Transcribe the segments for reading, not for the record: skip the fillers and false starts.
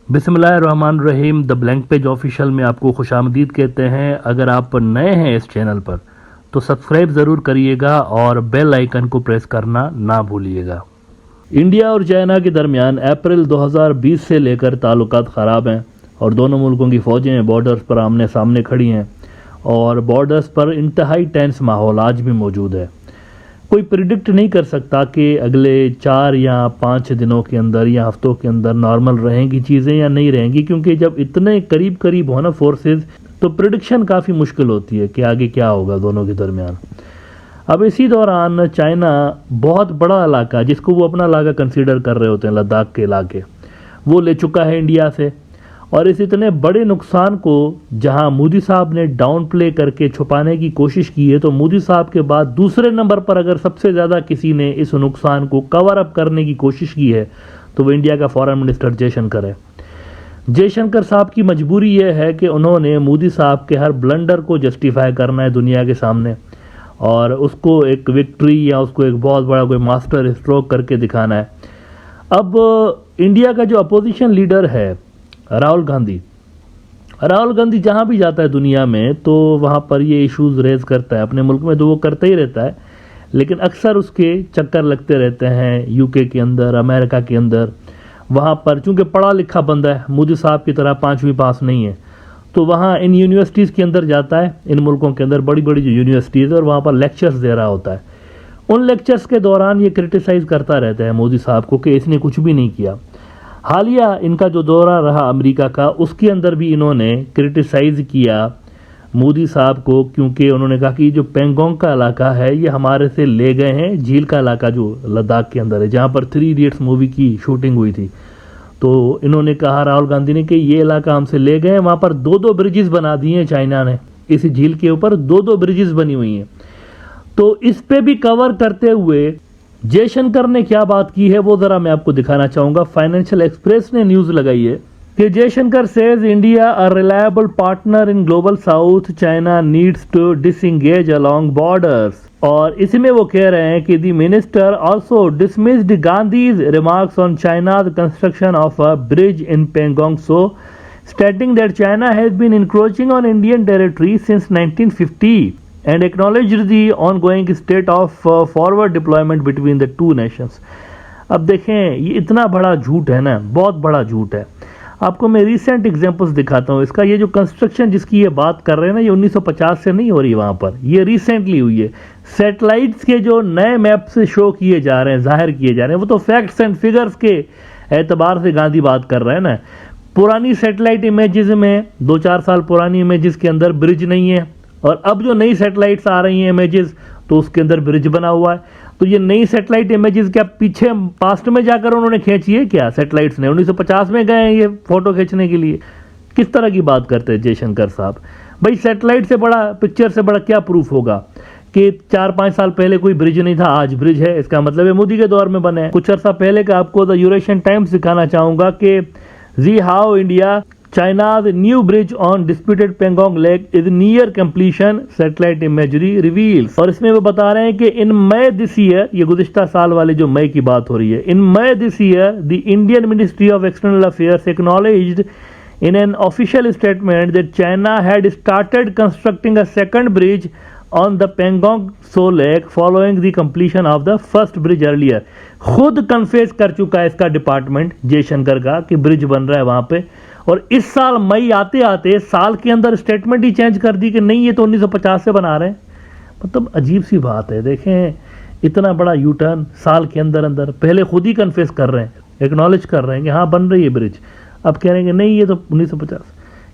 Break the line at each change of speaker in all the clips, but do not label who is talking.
बिस्मिल्लाहिर्रहमानिर्रहीम। The blank page official में आपको खुशामदीद कहते हैं। अगर आप नए हैं इस चैनल पर तो सब्सक्राइब ज़रूर करिएगा और बेल आइकन को प्रेस करना ना भूलिएगा। इंडिया और चाइना के दरमियान अप्रैल 2020 से लेकर ताल्लुकात ख़राब हैं और दोनों मुल्कों की फ़ौजें बॉर्डर्स पर आमने सामने खड़ी हैं और बॉर्डर्स पर इंतहाई टेंस माहौल आज भी मौजूद है। कोई प्रिडिक्ट नहीं कर सकता कि अगले 4 या 5 दिनों के अंदर या हफ्तों के अंदर नॉर्मल रहेंगी चीज़ें या नहीं रहेंगी, क्योंकि जब इतने करीब करीब हो ना फोर्सेस तो प्रिडिक्शन काफ़ी मुश्किल होती है कि आगे क्या होगा दोनों के दरमियान। अब इसी दौरान चाइना बहुत बड़ा इलाका जिसको वो अपना इलाका कंसीडर कर रहे होते हैं, लद्दाख के इलाके, वो ले चुका है इंडिया से। और इस इतने बड़े नुकसान को जहां मोदी साहब ने डाउन प्ले करके छुपाने की कोशिश की है, तो मोदी साहब के बाद दूसरे नंबर पर अगर सबसे ज़्यादा किसी ने इस नुकसान को कवर अप करने की कोशिश की है तो वो इंडिया का फॉरेन मिनिस्टर जयशंकर है। जयशंकर साहब की मजबूरी यह है कि उन्होंने मोदी साहब के हर ब्लंडर को जस्टिफाई करना है दुनिया के सामने और उसको एक विक्ट्री या उसको एक बहुत बड़ा कोई मास्टर स्ट्रोक करके दिखाना है। अब इंडिया का जो अपोजिशन लीडर है राहुल गांधी जहाँ भी जाता है दुनिया में तो वहाँ पर ये इश्यूज़ रेज करता है। अपने मुल्क में तो वो करता ही रहता है, लेकिन अक्सर उसके चक्कर लगते रहते हैं यूके के अंदर, अमेरिका के अंदर। वहाँ पर चूँकि पढ़ा लिखा बंदा है, मोदी साहब की तरह 5वीं पास नहीं है, तो वहाँ इन यूनिवर्सिटीज़ के अंदर जाता है, इन मुल्कों के अंदर बड़ी बड़ी जो यूनिवर्सिटीज़ है और वहाँ पर लेक्चर्स दे रहा होता है। उन लेक्चर्स के दौरान ये क्रिटिसाइज़ करता रहता है मोदी साहब को कि इसने कुछ भी नहीं किया। हालिया इनका जो दौरा रहा अमेरिका का, उसके अंदर भी इन्होंने क्रिटिसाइज़ किया मोदी साहब को, क्योंकि उन्होंने कहा कि जो पेंगोंग का इलाका है ये हमारे से ले गए हैं, झील का इलाका जो लद्दाख के अंदर है जहाँ पर 3 इडियट्स मूवी की शूटिंग हुई थी। तो इन्होंने कहा राहुल गांधी ने कि ये इलाका हमसे ले गए हैं, वहाँ पर 2-2 ब्रिजेस बना दिए हैं चाइना ने, इस झील के ऊपर 2-2 ब्रिजेस बनी हुई हैं। तो इस पे भी कवर करते हुए जयशंकर ने क्या बात की है वो जरा मैं आपको दिखाना चाहूंगा। फाइनेंशियल एक्सप्रेस ने न्यूज लगाई है कि Jaishankar says India a reliable partner in global south, China needs to disengage along borders. और इसमें वो कह रहे हैं कि the minister also dismissed Gandhi's remarks on China's construction of a bridge in Pangong Tso, stating that China has been encroaching on Indian territory since 1950 and acknowledged the ongoing state of forward deployment between the two nations। अब देखें ये इतना बड़ा झूठ है ना, बहुत बड़ा झूठ है। आपको मैं रिसेंट एग्जांपल्स दिखाता हूँ इसका। ये जो कंस्ट्रक्शन जिसकी ये बात कर रहे हैं ना, ये 1950 से नहीं हो रही, वहाँ पर ये रिसेंटली हुई है। सैटेलाइट्स के जो नए मैप से शो किए जा रहे हैं, जाहिर किए जा रहे हैं, वो तो फैक्ट्स एंड फिगर्स के एतबार से गांधी बात कर रहे हैं ना। पुरानी सैटेलाइट इमेजेस में 2-4 साल पुरानी इमेजेस के अंदर ब्रिज नहीं है, और अब जो नई सैटेलाइट्स आ रही हैं इमेजेस तो उसके अंदर ब्रिज बना हुआ है। तो ये नई सैटेलाइट इमेजेस क्या पीछे पास्ट में जाकर उन्होंने खींची है क्या? सैटेलाइट्स ने 1950 में गए हैं ये फोटो खींचने के लिए। किस तरह की बात करते हैं जयशंकर साहब? भाई सैटेलाइट से बड़ा, पिक्चर से बड़ा क्या प्रूफ होगा कि 4-5 साल पहले कोई ब्रिज नहीं था, आज ब्रिज है? इसका मतलब है मोदी के दौर में बने हैं। कुछ अर्सा पहले का आपको द यूरेशियन टाइम्स दिखाना चाहूंगा कि जी how India China's new bridge on disputed Pangong Lake is near completion, satellite imagery reveals। और इसमें वो बता रहे हैं कि इन मई दिस ईयर, ये गुज़िश्ता साल वाले जो मई की बात हो रही है, in May this year the Indian Ministry of External Affairs acknowledged in an official statement that China had started constructing a second bridge on the Pangong Tso Lake following the completion of the first bridge earlier। खुद confess कर चुका है इसका department Jaishankar का कि bridge बन रहा है वहां पे, और इस साल मई आते आते साल के अंदर स्टेटमेंट ही चेंज कर दी कि नहीं ये तो 1950 से बना रहे हैं। मतलब अजीब सी बात है। देखें इतना बड़ा यू टर्न साल के अंदर अंदर, पहले खुद ही कन्फेस कर रहे हैं, एक्नॉलेज कर रहे हैं कि हाँ बन रही है ब्रिज, अब कह रहे हैं कि नहीं ये तो 1950।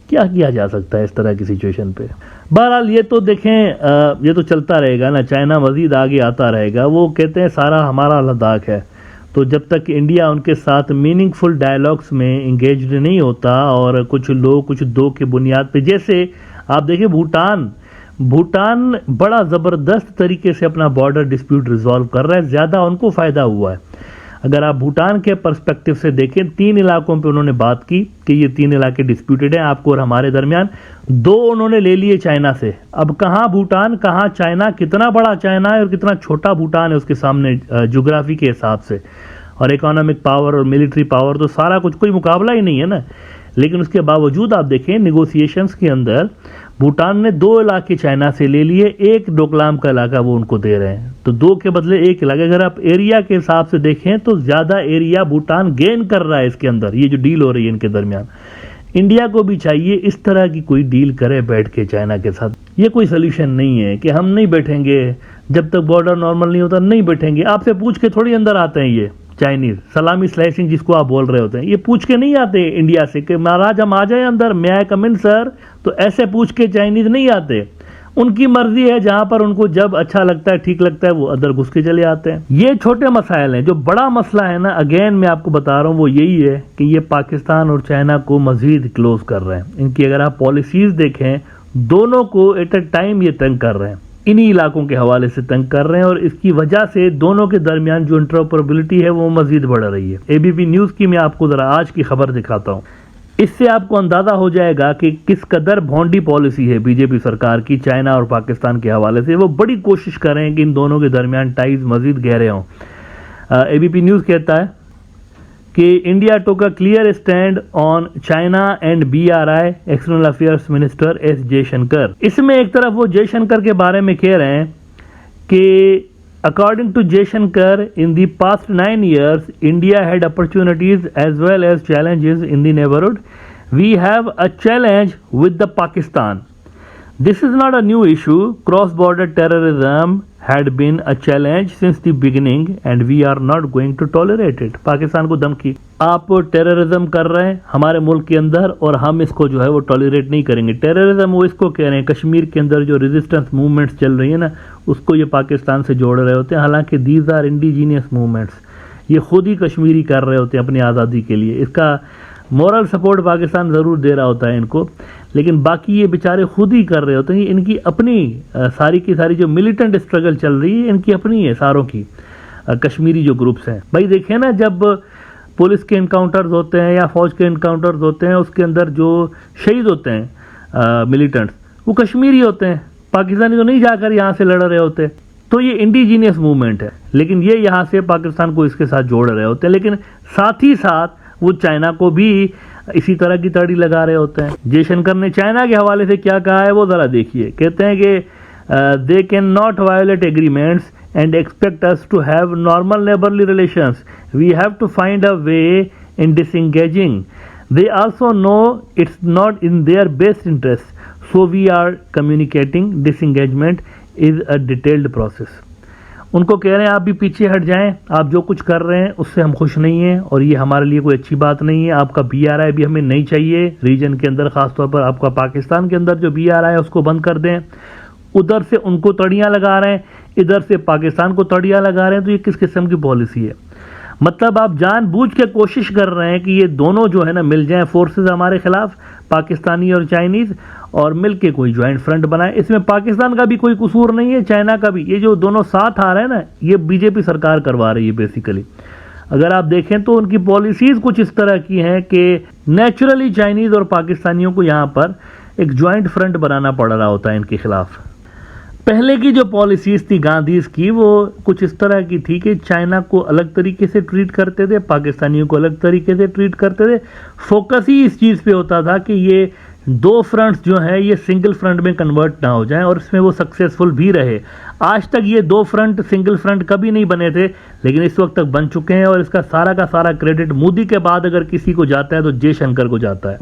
क्या किया जा सकता है इस तरह की सिचुएशन पे? बहरहाल ये तो देखें ये तो चलता रहेगा ना, चाइना मजीद आगे आता रहेगा। वो कहते हैं सारा हमारा लद्दाख है, तो जब तक इंडिया उनके साथ मीनिंगफुल डायलॉग्स में इंगेज्ड नहीं होता और कुछ लोग कुछ दो के बुनियाद पे, जैसे आप देखिए भूटान बड़ा ज़बरदस्त तरीके से अपना बॉर्डर डिस्प्यूट रिजॉल्व कर रहा है, ज़्यादा उनको फ़ायदा हुआ है। अगर आप भूटान के पर्सपेक्टिव से देखें, 3 इलाकों पे उन्होंने बात की कि ये 3 इलाके डिस्प्यूटेड हैं आपको और हमारे दरमियान, 2 उन्होंने ले लिए चाइना से। अब कहाँ भूटान कहाँ चाइना, कितना बड़ा चाइना है और कितना छोटा भूटान है उसके सामने ज्योग्राफी के हिसाब से। और इकोनॉमिक पावर और मिलिट्री पावर, तो सारा कुछ कोई मुकाबला ही नहीं है ना। लेकिन उसके बावजूद आप देखें निगोशिएशंस के अंदर भूटान ने 2 इलाके चाइना से ले लिए, 1 डोकलाम का इलाका वो उनको दे रहे हैं, तो 2 के बदले 1 इलाका। अगर आप एरिया के हिसाब से देखें तो ज़्यादा एरिया भूटान गेन कर रहा है इसके अंदर, ये जो डील हो रही है इनके दरमियान। इंडिया को भी चाहिए इस तरह की कोई डील करे बैठ के चाइना के साथ। ये कोई सोल्यूशन नहीं है कि हम नहीं बैठेंगे जब तक बॉर्डर नॉर्मल नहीं होता, नहीं बैठेंगे। आपसे पूछ के थोड़ी अंदर आते हैं ये चाइनीज, सलामी स्लाइसिंग जिसको आप बोल रहे होते हैं, ये पूछ के नहीं आते इंडिया से कि महाराज हम आ जाए अंदर, मैं आई कम इन सर। तो ऐसे पूछ के चाइनीज नहीं आते, उनकी मर्जी है, जहां पर उनको जब अच्छा लगता है ठीक लगता है वो अंदर घुस के चले आते हैं। ये छोटे मसाइल हैं। जो बड़ा मसला है ना, अगेन मैं आपको बता रहा हूं, वो यही है कि ये पाकिस्तान और चाइना को मजीद क्लोज कर रहे हैं। इनकी अगर आप पॉलिसीज देखें, दोनों को एट अ टाइम ये तंग कर रहे हैं, इन्हीं इलाकों के हवाले से तंग कर रहे हैं, और इसकी वजह से दोनों के दरमियान जो इंटरऑपरेबिलिटी है वो मजीद बढ़ रही है। एबीपी न्यूज की मैं आपको जरा आज की खबर दिखाता हूं, इससे आपको अंदाजा हो जाएगा कि किस कदर भौंडी पॉलिसी है बीजेपी सरकार की चाइना और पाकिस्तान के हवाले से। वो बड़ी कोशिश कर रहे हैं कि इन दोनों के दरमियान टाइज मजीद गहरे हों। एबीपी न्यूज कहता है कि India took a clear stand on China and BRI external affairs minister S Jaishankar. इसमें एक तरफ वो जयशंकर के बारे में कह रहे हैं कि according to Jaishankar, in the past 9 years, India had opportunities as well as challenges in the neighborhood. We have a challenge with the Pakistan. This is not a new issue. Cross-border terrorism had been a challenge since the beginning and we are not going to tolerate it. Pakistan को धमकी, आप terrorism कर रहे हैं हमारे मुल्क के अंदर और हम इसको जो है वो टॉलरेट नहीं करेंगे। टेररिज्म वो इसको कह रहे हैं, कश्मीर के अंदर जो रेजिस्टेंस मूवमेंट्स चल रही है ना, उसको ये पाकिस्तान से जोड़ रहे होते हैं। हालांकि दीज आर इंडिजीनियस मूवमेंट्स, ये खुद ही कश्मीरी कर रहे होते हैं अपनी आज़ादी के लिए। इसका मॉरल सपोर्ट पाकिस्तान ज़रूर दे रहा होता है इनको, लेकिन बाकी ये बेचारे खुद ही कर रहे होते हैं। इनकी अपनी सारी की सारी जो मिलिटेंट स्ट्रगल चल रही है इनकी अपनी है सारों की, कश्मीरी जो ग्रुप्स हैं। भाई देखिए ना, जब पुलिस के इनकाउंटर्स होते हैं या फौज के इनकाउंटर्स होते हैं, उसके अंदर जो शहीद होते हैं मिलिटेंट्स, वो कश्मीरी होते हैं, पाकिस्तानी तो नहीं जाकर यहाँ से लड़ रहे होते। तो ये इंडिजीनियस मूवमेंट है, लेकिन ये यहाँ से पाकिस्तान को इसके साथ जोड़ रहे होते हैं, लेकिन साथ ही साथ वो चाइना को भी इसी तरह की तड़ी लगा रहे होते हैं। जयशंकर ने चाइना के हवाले से क्या कहा है वो ज़रा देखिए। कहते हैं कि they can not violet agreements and expect us to have normal neighborly relations. We have to find a way in disengaging. They also know it's not in their best interest, so we are communicating. Disengagement is a detailed process. उनको कह रहे हैं आप भी पीछे हट जाएं, आप जो कुछ कर रहे हैं उससे हम खुश नहीं हैं और ये हमारे लिए कोई अच्छी बात नहीं है। आपका BRI भी हमें नहीं चाहिए रीजन के अंदर, खासतौर पर आपका पाकिस्तान के अंदर जो BRI है उसको बंद कर दें। उधर से उनको तड़ियाँ लगा रहे हैं, इधर से पाकिस्तान को तड़ियाँ लगा रहे हैं, तो ये किस किस्म की पॉलिसी है? मतलब आप जानबूझ के कोशिश कर रहे हैं कि ये दोनों जो है ना मिल जाएं फोर्सेस हमारे खिलाफ, पाकिस्तानी और चाइनीज़, और मिल के कोई ज्वाइंट फ्रंट बनाए। इसमें पाकिस्तान का भी कोई कसूर नहीं है, चाइना का भी। ये जो दोनों साथ आ रहे हैं ना, ये बीजेपी सरकार करवा रही है बेसिकली। अगर आप देखें तो उनकी पॉलिसीज़ कुछ इस तरह की हैं कि नेचुरली चाइनीज़ और पाकिस्तानियों को यहाँ पर एक ज्वाइंट फ्रंट बनाना पड़ रहा होता है इनके खिलाफ। पहले की जो पॉलिसीज थी गांधीज की, वो कुछ इस तरह की थी कि चाइना को अलग तरीके से ट्रीट करते थे, पाकिस्तानियों को अलग तरीके से ट्रीट करते थे। फोकस ही इस चीज़ पे होता था कि ये दो फ्रंट्स जो है ये सिंगल फ्रंट में कन्वर्ट ना हो जाएं, और इसमें वो सक्सेसफुल भी रहे। आज तक ये दो फ्रंट सिंगल फ्रंट कभी नहीं बने थे, लेकिन इस वक्त तक बन चुके हैं, और इसका सारा का सारा क्रेडिट मोदी के बाद अगर किसी को जाता है तो जयशंकर को जाता है।